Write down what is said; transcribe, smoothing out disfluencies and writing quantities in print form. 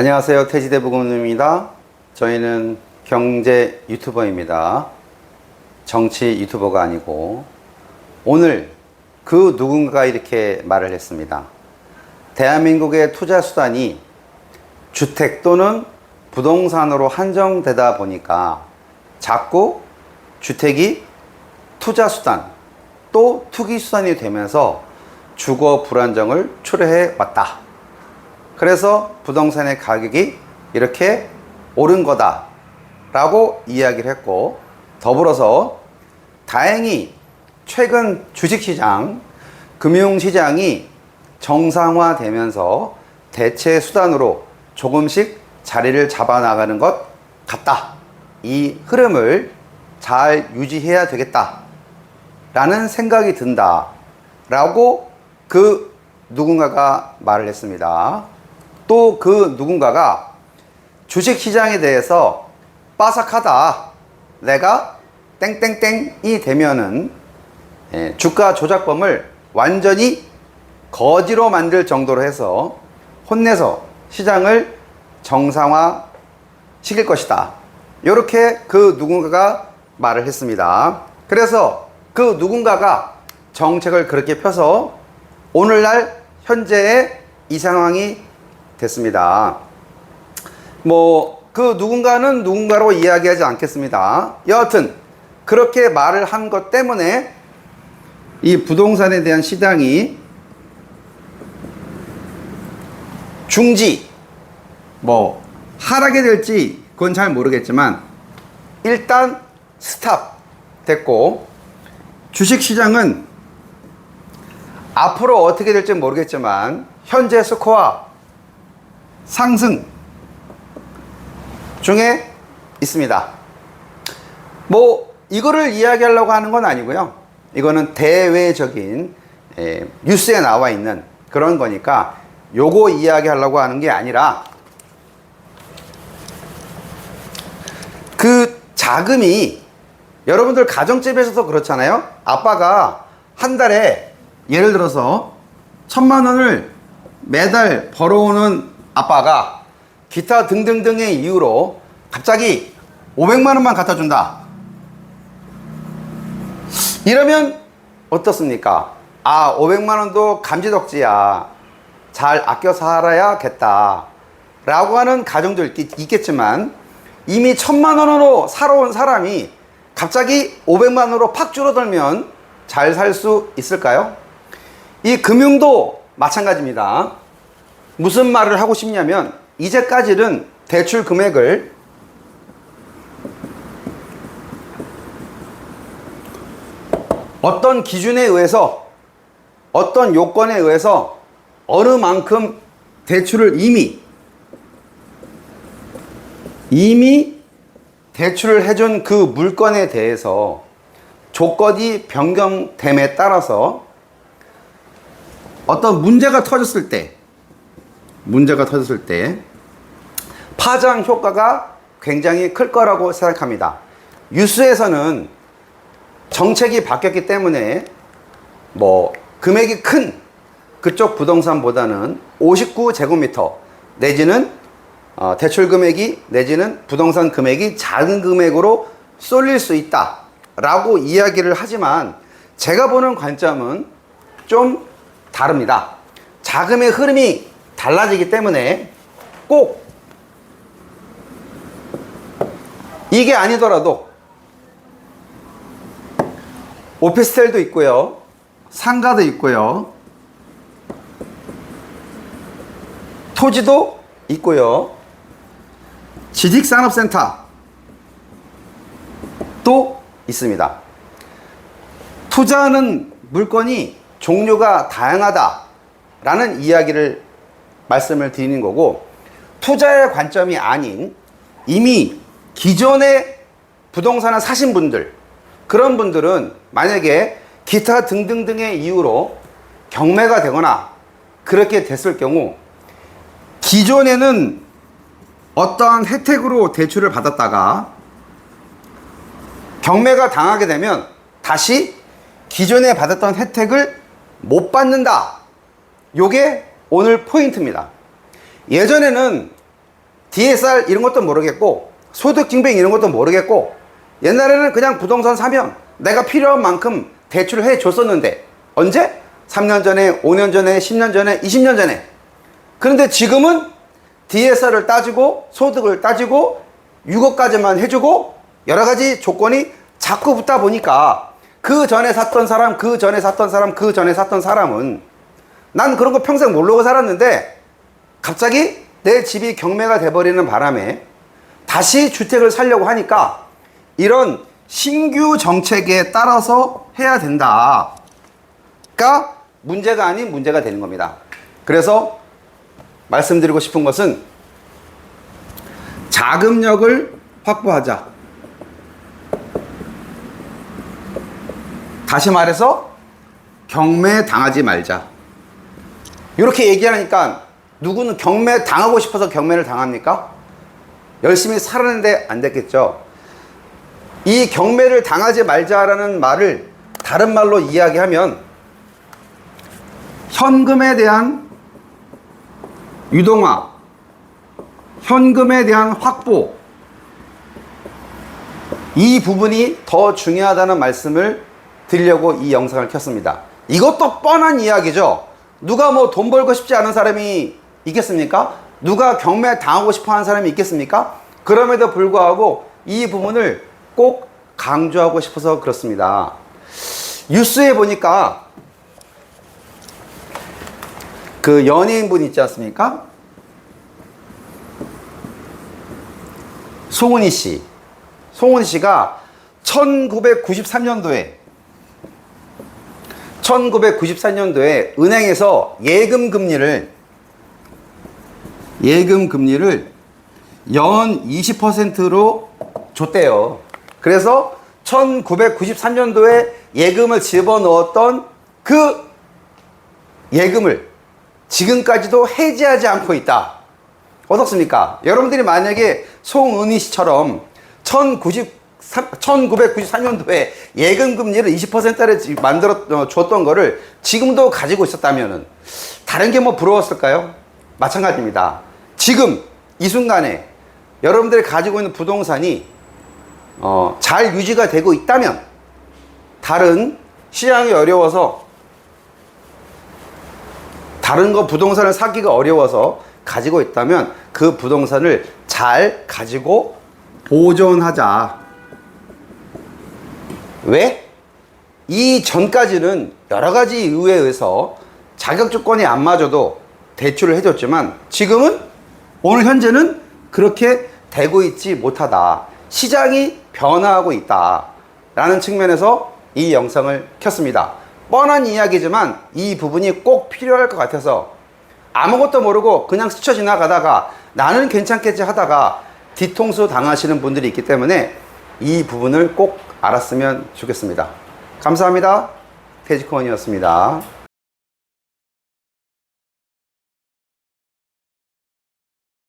안녕하세요. 태지대부금입니다. 저희는 경제 유튜버입니다. 정치 유튜버가 아니고, 오늘 그 누군가가 이렇게 말을 했습니다. 대한민국의 투자 수단이 주택 또는 부동산으로 한정되다 보니까 자꾸 주택이 투자 수단 또 투기 수단이 되면서 주거 불안정을 초래해 왔다. 그래서 부동산의 가격이 이렇게 오른 거다 라고 이야기를 했고, 더불어서 다행히 최근 주식시장, 금융시장이 정상화되면서 대체 수단으로 조금씩 자리를 잡아나가는 것 같다. 이 흐름을 잘 유지해야 되겠다 라는 생각이 든다 라고 그 누군가가 말을 했습니다. 또 그 누군가가 주식시장에 대해서 빠삭하다, 내가 땡땡땡이 되면은 주가 조작범을 완전히 거지로 만들 정도로 해서 혼내서 시장을 정상화 시킬 것이다, 이렇게 그 누군가가 말을 했습니다. 그래서 그 누군가가 정책을 그렇게 펴서 오늘날 현재의 이 상황이 됐습니다. 그 누군가는 누군가로 이야기하지 않겠습니다. 여하튼 그렇게 말을 한 것 때문에 이 부동산에 대한 시장이 중지, 하락이 될지 그건 잘 모르겠지만 일단 스탑 됐고, 주식시장은 앞으로 어떻게 될지 모르겠지만 현재 스코어 상승 중에 있습니다. 이거를 이야기하려고 하는 건 아니고요. 이거는 대외적인 뉴스에 나와 있는 그런 거니까 요거 이야기하려고 하는 게 아니라, 그 자금이 여러분들 가정집에서도 그렇잖아요. 아빠가 한 달에 예를 들어서 1,000만 원을 매달 벌어오는 아빠가 기타 등등등의 이유로 갑자기 500만 원만 갖다 준다. 이러면 어떻습니까? 500만 원도 감지덕지야, 잘 아껴 살아야겠다 라고 하는 가정도 있겠지만, 이미 1,000만 원으로 살아온 사람이 갑자기 500만 원으로 팍 줄어들면 잘 살 수 있을까요? 이 금융도 마찬가지입니다. 무슨 말을 하고 싶냐면, 이제까지는 대출 금액을 어떤 기준에 의해서, 어떤 요건에 의해서 어느 만큼 대출을 이미 대출을 해준 그 물건에 대해서 조건이 변경됨에 따라서 어떤 문제가 터졌을 때 파장 효과가 굉장히 클 거라고 생각합니다. 뉴스에서는 정책이 바뀌었기 때문에 금액이 큰 그쪽 부동산보다는 59제곱미터 내지는 대출 금액이 내지는 부동산 금액이 작은 금액으로 쏠릴 수 있다 라고 이야기를 하지만, 제가 보는 관점은 좀 다릅니다. 자금의 흐름이 달라지기 때문에 꼭 이게 아니더라도 오피스텔도 있고요, 상가도 있고요, 토지도 있고요, 지식산업센터 또 있습니다. 투자하는 물건이 종류가 다양하다 라는 이야기를 말씀을 드리는 거고, 투자의 관점이 아닌 이미 기존의 부동산을 사신 분들, 그런 분들은 만약에 기타 등등등의 이유로 경매가 되거나 그렇게 됐을 경우, 기존에는 어떠한 혜택으로 대출을 받았다가 경매가 당하게 되면 다시 기존에 받았던 혜택을 못 받는다. 요게 오늘 포인트입니다. 예전에는 DSR 이런 것도 모르겠고 소득증빙 이런 것도 모르겠고 옛날에는 그냥 부동산 사면 내가 필요한 만큼 대출을 해 줬었는데 언제? 3년 전에, 5년 전에, 10년 전에, 20년 전에. 그런데 지금은 DSR을 따지고 소득을 따지고 6억까지만 해주고 여러 가지 조건이 자꾸 붙다 보니까 그 전에 샀던 사람, 그 전에 샀던 사람, 그 전에 샀던 사람은 난 그런 거 평생 모르고 살았는데 갑자기 내 집이 경매가 돼버리는 바람에 다시 주택을 사려고 하니까 이런 신규 정책에 따라서 해야 된다가 문제가 아닌 문제가 되는 겁니다. 그래서 말씀드리고 싶은 것은 자금력을 확보하자. 다시 말해서 경매 당하지 말자. 이렇게 얘기하니까 누구는 경매 당하고 싶어서 경매를 당합니까? 열심히 살았는데 안 됐겠죠. 이 경매를 당하지 말자라는 말을 다른 말로 이야기하면 현금에 대한 유동화, 현금에 대한 확보, 이 부분이 더 중요하다는 말씀을 드리려고 이 영상을 켰습니다. 이것도 뻔한 이야기죠. 누가 뭐 돈 벌고 싶지 않은 사람이 있겠습니까? 누가 경매 당하고 싶어 하는 사람이 있겠습니까? 그럼에도 불구하고 이 부분을 꼭 강조하고 싶어서 그렇습니다. 뉴스에 보니까 그 연예인분 있지 않습니까? 송은이 씨. 송은이 씨가 1993년도에 은행에서 예금 금리를 연 20%로 줬대요. 그래서 1993년도에 예금을 집어넣었던 그 예금을 지금까지도 해지하지 않고 있다. 어떻습니까? 여러분들이 만약에 송은희 씨처럼 1993년도에 예금 금리를 20%를 만들어 줬던 거를 지금도 가지고 있었다면은 다른 게 뭐 부러웠을까요? 마찬가지입니다. 지금 이 순간에 여러분들이 가지고 있는 부동산이 잘 유지가 되고 있다면 다른 시장이 어려워서 다른 거 부동산을 사기가 어려워서 가지고 있다면 그 부동산을 잘 가지고 보존하자. 왜? 이전까지는 여러 가지 이유에 의해서 자격 조건이 안 맞아도 대출을 해줬지만 지금은 오늘 현재는 그렇게 되고 있지 못하다. 시장이 변화하고 있다. 라는 측면에서 이 영상을 켰습니다. 뻔한 이야기지만 이 부분이 꼭 필요할 것 같아서 아무것도 모르고 그냥 스쳐 지나가다가 나는 괜찮겠지 하다가 뒤통수 당하시는 분들이 있기 때문에 이 부분을 꼭 알았으면 좋겠습니다. 감사합니다. 태지코인이었습니다.